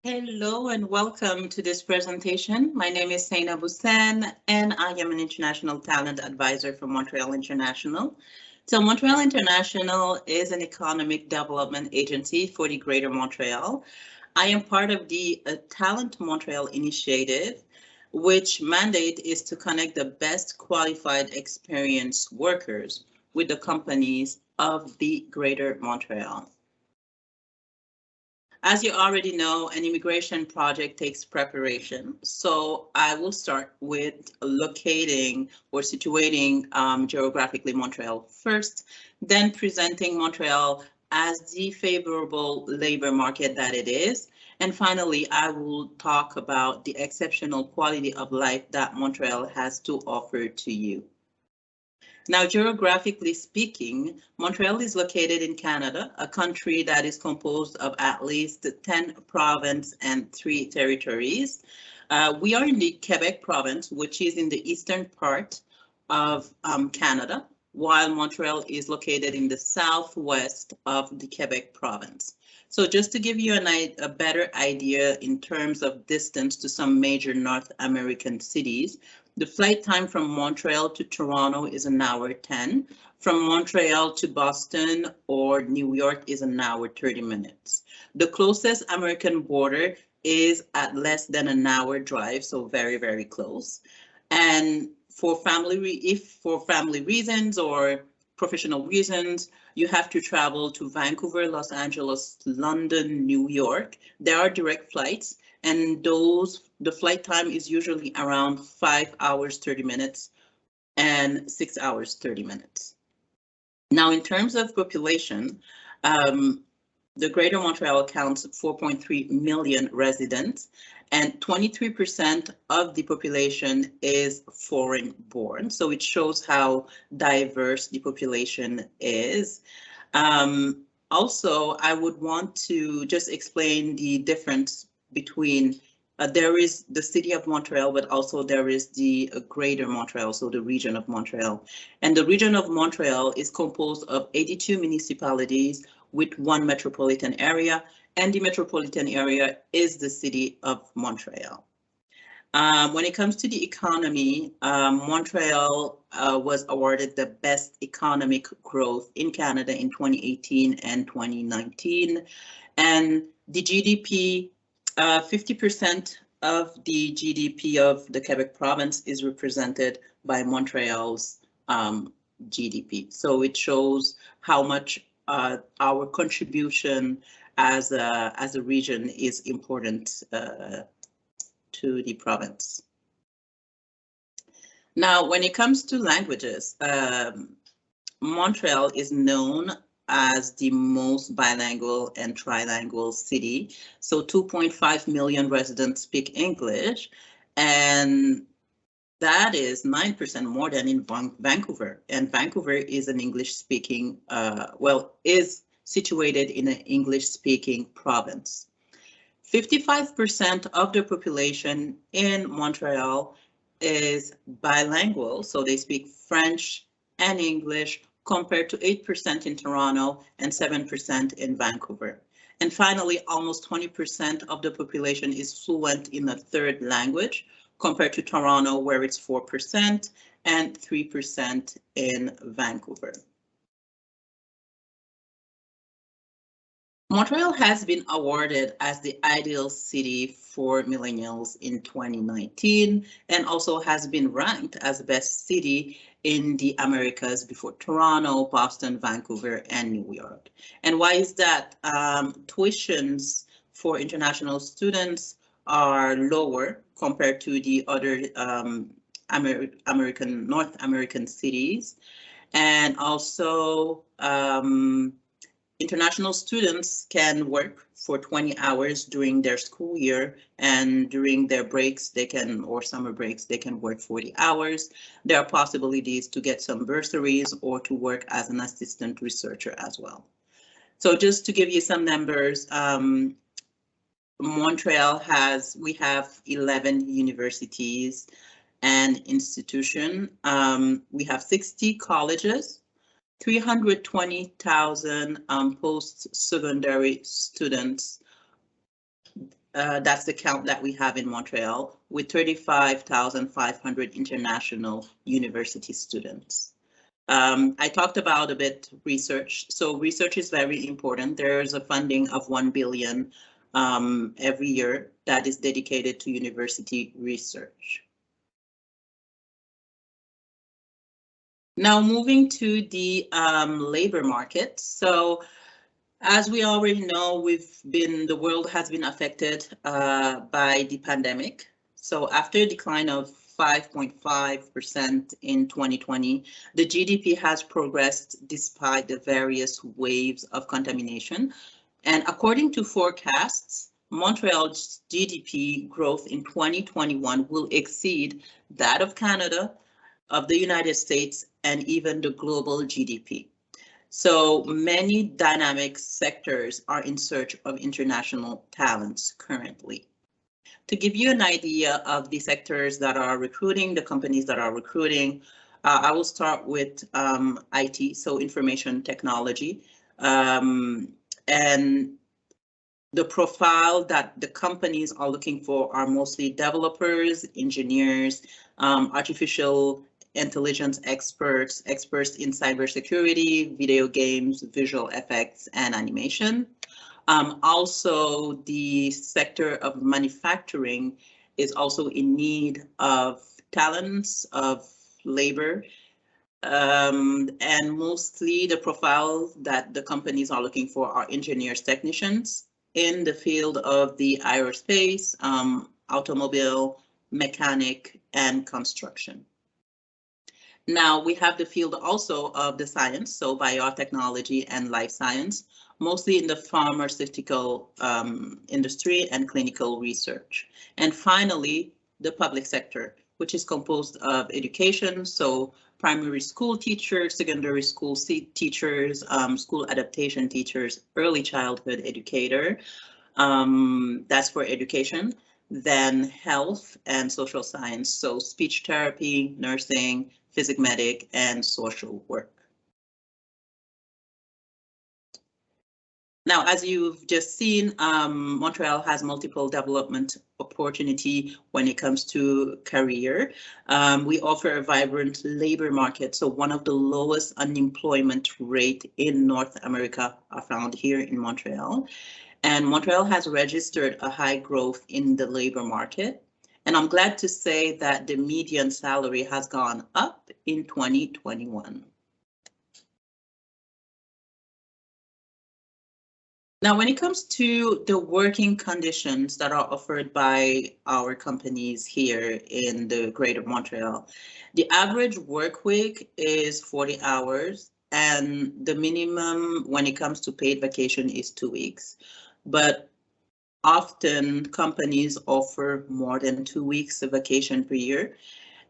Hello and welcome to this presentation. My name is Saina Hussain and I am an international talent advisor for Montreal International. So Montreal International is an economic development agency for the Greater Montreal. I am part of the Talent Montreal initiative, which mandate is to connect the best qualified experienced workers with the companies of the Greater Montreal. As you already know, an immigration project takes preparation. So I will start with locating or situating geographically Montreal first, then presenting Montreal as the favorable labor market that it is. And finally, I will talk about the exceptional quality of life that Montreal has to offer to you. Now, geographically speaking, Montreal is located in Canada, a country that is composed of at least 10 provinces and 3 territories. We are in the Quebec province, which is in the eastern part of Canada, while Montreal is located in the southwest of the Quebec province. So just to give you a better idea in terms of distance to some major North American cities, the flight time from Montreal to Toronto is 1 hour 10. From Montreal to Boston or New York is 1 hour 30 minutes. The closest American border is at less than 1 hour drive, so very, very close. And for family reasons or professional reasons, you have to travel to Vancouver, Los Angeles, London, New York. There are direct flights, and the flight time is usually around 5 hours 30 minutes and 6 hours 30 minutes. Now, in terms of population, the Greater Montreal counts 4.3 million residents, and 23% of the population is foreign born. So it shows how diverse the population is. Also, I would want to just explain the difference between there is the city of Montreal, but also there is the Greater Montreal, so the region of Montreal. And the region of Montreal is composed of 82 municipalities with 1 metropolitan area, and the metropolitan area is the city of Montreal. When it comes to the economy, Montreal was awarded the best economic growth in Canada in 2018 and 2019. And the GDP, 50% of the GDP of the Quebec province is represented by Montreal's GDP. So it shows how much our contribution as a region is important to the province. Now, when it comes to languages, Montreal is known as the most bilingual and trilingual city. So 2.5 million residents speak English, and that is 9% more than in Vancouver. And Vancouver is an English-speaking, is situated in an English-speaking province. 55% of the population in Montreal is bilingual, so they speak French and English, compared to 8% in Toronto and 7% in Vancouver. And finally, almost 20% of the population is fluent in a third language, compared to Toronto, where it's 4% and 3% in Vancouver. Montreal has been awarded as the ideal city for millennials in 2019 and also has been ranked as the best city in the Americas before Toronto, Boston, Vancouver, and New York. And why is that? Tuitions for international students are lower compared to the other North American cities. And also, international students can work for 20 hours during their school year, and during their breaks, or summer breaks, they can work 40 hours. There are possibilities to get some bursaries or to work as an assistant researcher as well. So just to give you some numbers, Montreal we have 11 universities and institutions. We have 60 colleges, 320,000 post-secondary students, That's the count that we have in Montreal, with 35,500 international university students. I talked about a bit research. So research is very important. There's a funding of 1 billion every year that is dedicated to university research. Now moving to the labor market. So as we already know, the world has been affected by the pandemic. So after a decline of 5.5% in 2020, the GDP has progressed despite the various waves of contamination. And according to forecasts, Montreal's GDP growth in 2021 will exceed that of Canada, of the United States, and even the global GDP. So many dynamic sectors are in search of international talents currently. To give you an idea of the sectors that are recruiting, the companies that are recruiting, I will start with IT, so information technology. And the profile that the companies are looking for are mostly developers, engineers, artificial intelligence experts, experts in cybersecurity, video games, visual effects, and animation. Also, the sector of manufacturing is also in need of talents, of labor, and mostly the profile that the companies are looking for are engineers, technicians in the field of the aerospace, automobile, mechanic, and construction. Now we have the field also of the science, so biotechnology and life science, mostly in the pharmaceutical industry and clinical research. And finally, the public sector, which is composed of education, so primary school teachers, secondary school teachers, school adaptation teachers, early childhood educator. That's for education. Then health and social science, so speech therapy, nursing, physic medic, and social work. Now, as you've just seen, Montreal has multiple development opportunity when it comes to career. We offer a vibrant labor market, so one of the lowest unemployment rate in North America are found here in Montreal. And Montreal has registered a high growth in the labor market. And I'm glad to say that the median salary has gone up in 2021. Now, when it comes to the working conditions that are offered by our companies here in the Greater Montreal, the average work week is 40 hours, and the minimum when it comes to paid vacation is 2 weeks. But often companies offer more than 2 weeks of vacation per year.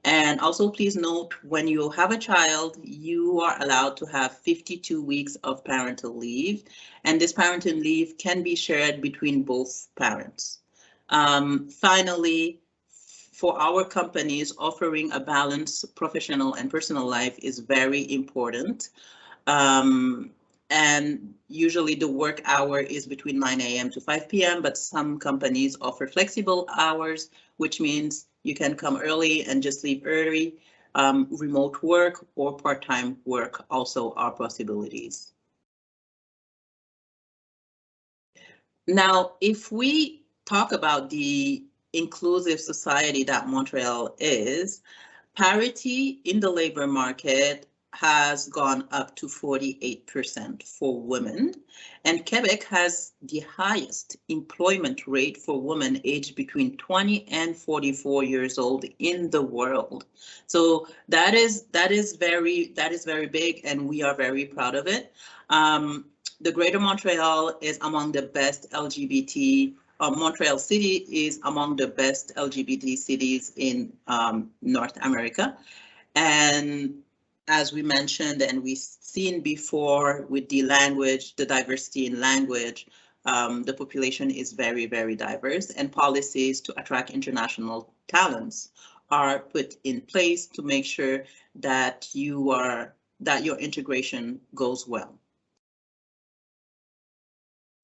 And also, please note, when you have a child, you are allowed to have 52 weeks of parental leave, and this parental leave can be shared between both parents. Finally, for our companies, offering a balanced professional and personal life is very important. And usually the work hour is between 9 a.m. to 5 p.m., but some companies offer flexible hours, which means you can come early and just leave early. Remote work or part-time work also are possibilities. Now, if we talk about the inclusive society that Montreal is, parity in the labor market has gone up to 48% for women, and Quebec has the highest employment rate for women aged between 20 and 44 years old in the world. So that is very big, and we are very proud of it. The Greater Montreal is among the best LGBT. Montreal City is among the best LGBT cities in North America. And as we mentioned and we've seen before with the language, the diversity in language, the population is very, very diverse, and policies to attract international talents are put in place to make sure that your integration goes well.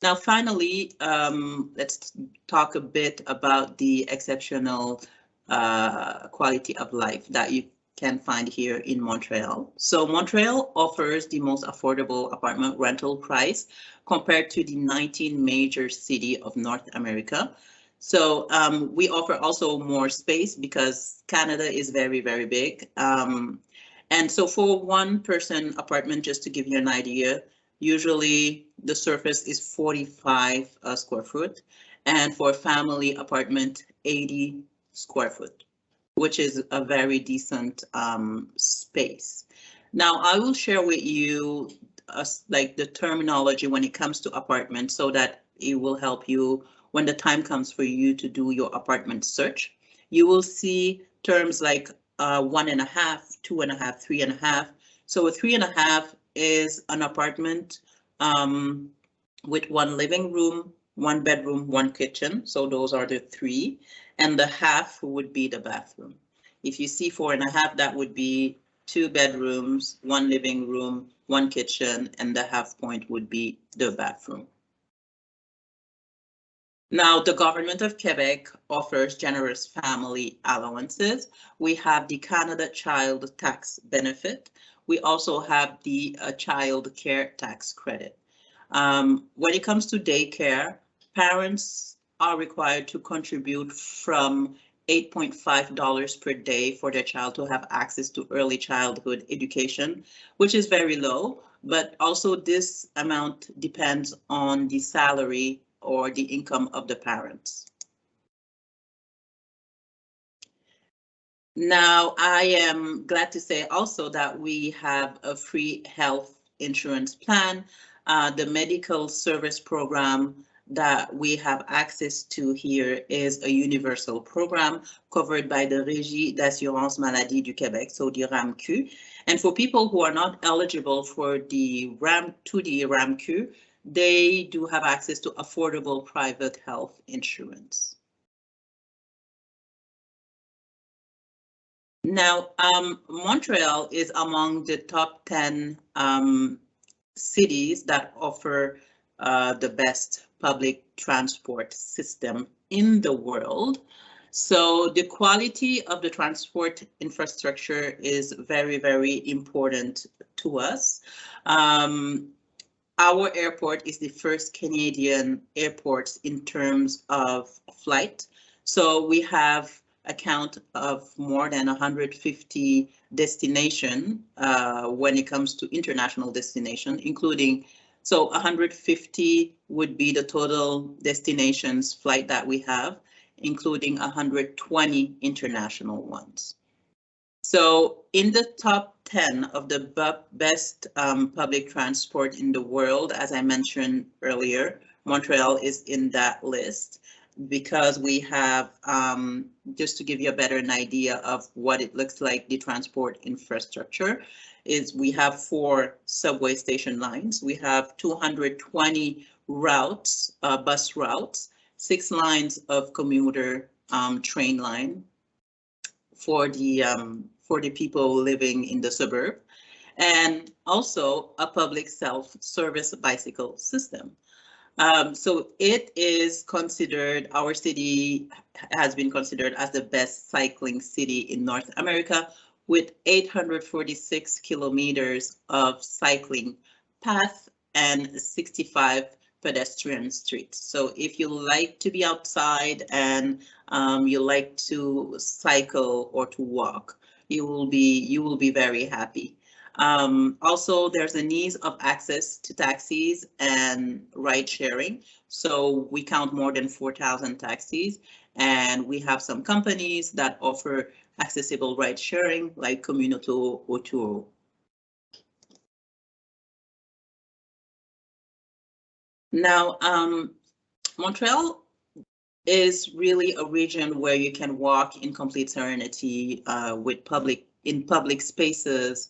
Now, finally, let's talk a bit about the exceptional quality of life that you can find here in Montreal. So Montreal offers the most affordable apartment rental price compared to the 19 major cities of North America. So we offer also more space because Canada is very, very big. And so for one person apartment, just to give you an idea, usually the surface is 45 square foot, and for a family apartment, 80 square foot, which is a very decent space. Now, I will share with you like the terminology when it comes to apartments so that it will help you when the time comes for you to do your apartment search. You will see terms like 1.5, 2.5, 3.5. So a 3.5 is an apartment with one living room, one bedroom, one kitchen. So those are the three. And the half would be the bathroom. If you see 4.5, that would be 2 bedrooms, 1 living room, 1 kitchen, and the half point would be the bathroom. Now, the government of Quebec offers generous family allowances. We have the Canada Child Tax Benefit. We also have the Child Care Tax Credit. When it comes to daycare, parents are required to contribute from $8.5 per day for their child to have access to early childhood education, which is very low, but also this amount depends on the salary or the income of the parents. Now, I am glad to say also that we have a free health insurance plan. The medical service program that we have access to here is a universal program covered by the Régie d'assurance maladie du Québec, so the RAMQ. And for people who are not eligible for the RAMQ, they do have access to affordable private health insurance. Now, Montreal is among the top 10 cities that offer the best public transport system in the world. So the quality of the transport infrastructure is very, very important to us. Our airport is the first Canadian airport in terms of flight. So we have a count of more than 150 destination when it comes to international destination, including, so 150 would be the total destinations flight that we have, including 120 international ones. So in the top 10 of the best public transport in the world, as I mentioned earlier, Montreal is in that list because we have, just to give you a better idea of what it looks like, the transport infrastructure is we have 4 subway station lines. We have 220 routes, bus routes, 6 lines of commuter train line for the people living in the suburb, and also a public self-service bicycle system. So it is considered, our city has been considered as the best cycling city in North America with 846 kilometers of cycling path and 65 pedestrian streets. So if you like to be outside and you like to cycle or to walk, you will be very happy. Also, there's a need of access to taxis and ride sharing. So we count more than 4,000 taxis, and we have some companies that offer accessible ride sharing like Communauto Autour. Now, Montreal is really a region where you can walk in complete serenity with public spaces,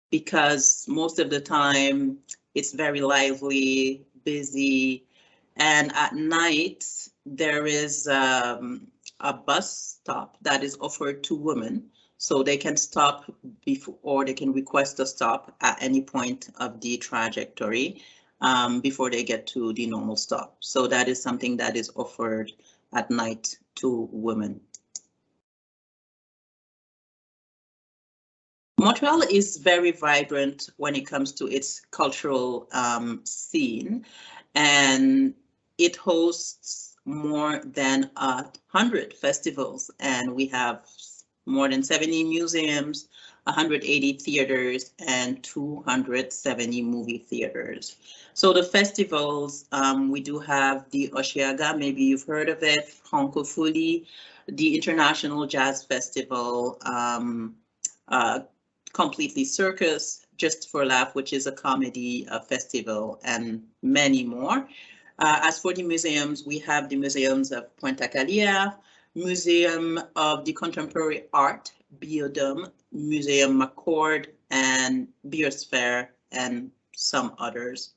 because most of the time it's very lively, busy, and at night there is a bus stop that is offered to women, so they can stop before, or they can request a stop at any point of the trajectory. before they get to the normal stop. So that is something that is offered at night to women. Montreal is very vibrant when it comes to its cultural scene, and it hosts more than 100 festivals, and we have more than 70 museums, 180 theaters, and 270 movie theaters. So the festivals, we do have the Osheaga, maybe you've heard of it, Francophonie, the International Jazz Festival, Completely Circus, Just for Laugh, which is a comedy festival, and many more. As for the museums, we have the museums of Pointe-à-Calière, Museum of the Contemporary Art, Biodome, Museum McCord, and Biosphere, and some others.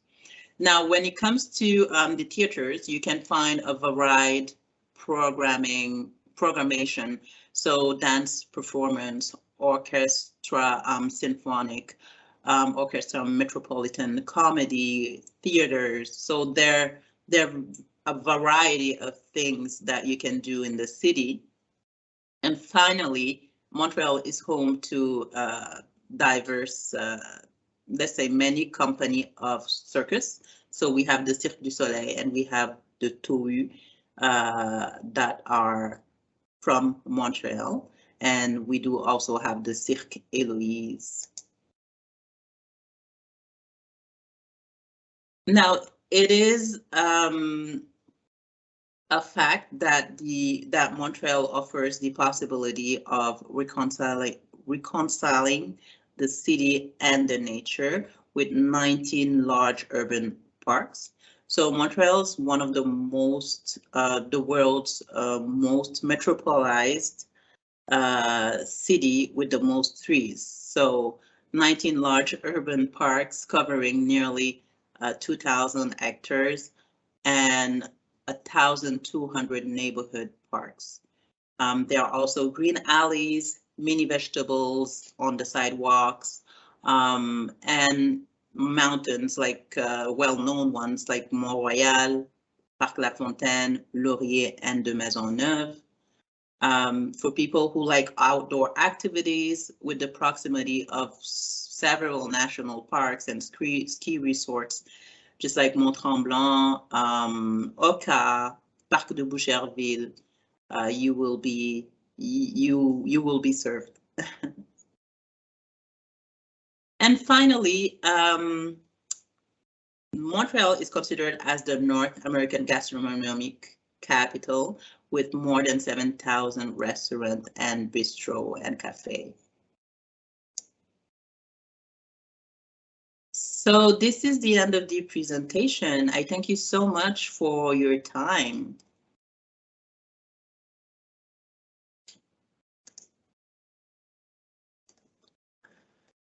Now, when it comes to the theaters, you can find a varied programmation, so dance performance, orchestra, symphonic, orchestra, metropolitan, comedy, theaters. So there are a variety of things that you can do in the city. And finally, Montreal is home to diverse, let's say, many company of circus. So we have the Cirque du Soleil and we have the Tohu that are from Montreal. And we do also have the Cirque Héloïse. Now, it is a fact that Montreal offers the possibility of reconciling the city and the nature with 19 large urban parks. So Montreal is one of the world's most metropolized city with the most trees. So 19 large urban parks covering nearly 2,000 hectares and 1,200 neighborhood parks. There are also green alleys, mini vegetables on the sidewalks, and mountains like well-known ones like Mont-Royal, Parc La Fontaine, Laurier, and de Maisonneuve. For people who like outdoor activities, with the proximity of several national parks and ski resorts, just like Mont-Tremblant, Oka, Parc de Boucherville, you will be served. And finally, Montreal is considered as the North American gastronomic capital with more than 7,000 restaurants and bistro and cafe. So this is the end of the presentation. I thank you so much for your time.